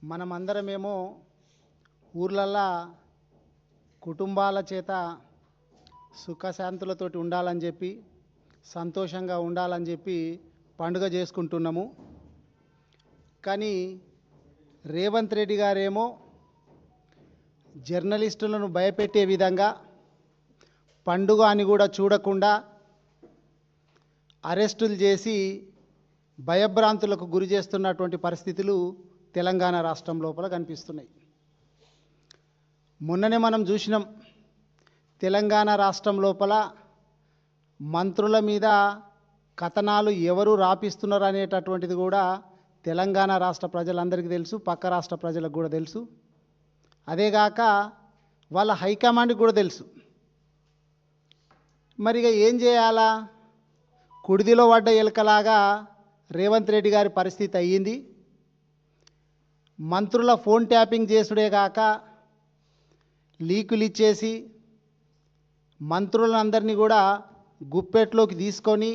మనమందరమేమో ఊర్లల్లా కుటుంబాల చేత సుఖశాంతులతోటి ఉండాలని చెప్పి సంతోషంగా ఉండాలని చెప్పి పండుగ చేసుకుంటున్నాము. కానీ రేవంత్ రెడ్డి గారేమో జర్నలిస్టులను భయపెట్టే విధంగా పండుగ అని కూడా చూడకుండా అరెస్టులు చేసి భయభ్రాంతులకు గురి చేస్తున్నటువంటి పరిస్థితులు తెలంగాణ రాష్ట్రం లోపల కనిపిస్తున్నాయి. మొన్ననే మనం చూసినాం, తెలంగాణ రాష్ట్రం లోపల మంత్రుల మీద కథనాలు ఎవరు రాపిస్తున్నారు అనేటటువంటిది కూడా తెలంగాణ రాష్ట్ర ప్రజలందరికీ తెలుసు, పక్క రాష్ట్ర ప్రజలకు కూడా తెలుసు. అదేగాక వాళ్ళ హైకమాండ్కి కూడా తెలుసు. మరిగా ఏం చేయాలా? కుడిదిలో పడ్డ ఎలుకలాగా రేవంత్ రెడ్డి గారి పరిస్థితి అయ్యింది. మంత్రుల ఫోన్ ట్యాపింగ్ చేసుడే కాక లీకులు ఇచ్చేసి మంత్రులందరినీ కూడా గుప్పెట్లోకి తీసుకొని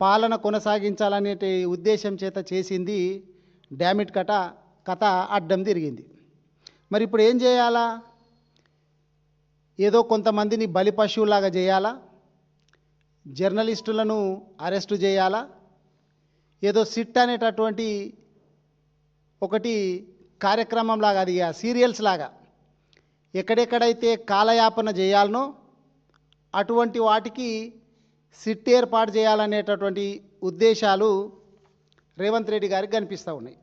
పాలన కొనసాగించాలనే ఉద్దేశం చేత చేసింది డామిట్ కథ అడ్డం తిరిగింది. మరి ఇప్పుడు ఏం చేయాలా? ఏదో కొంతమందిని బలి పశువులాగా చేయాలా? జర్నలిస్టులను అరెస్టు చేయాలా? ఏదో సిట్ అనేటటువంటి ఒకటి కార్యక్రమం లాగా, అది సీరియల్స్ లాగా ఎక్కడెక్కడైతే కాలయాపన చేయాలనో అటువంటి వాటికి సిట్ ఏర్పాటు చేయాలనేటటువంటి ఉద్దేశాలు రేవంత్ రెడ్డి గారికి కనిపిస్తూ ఉన్నాయి.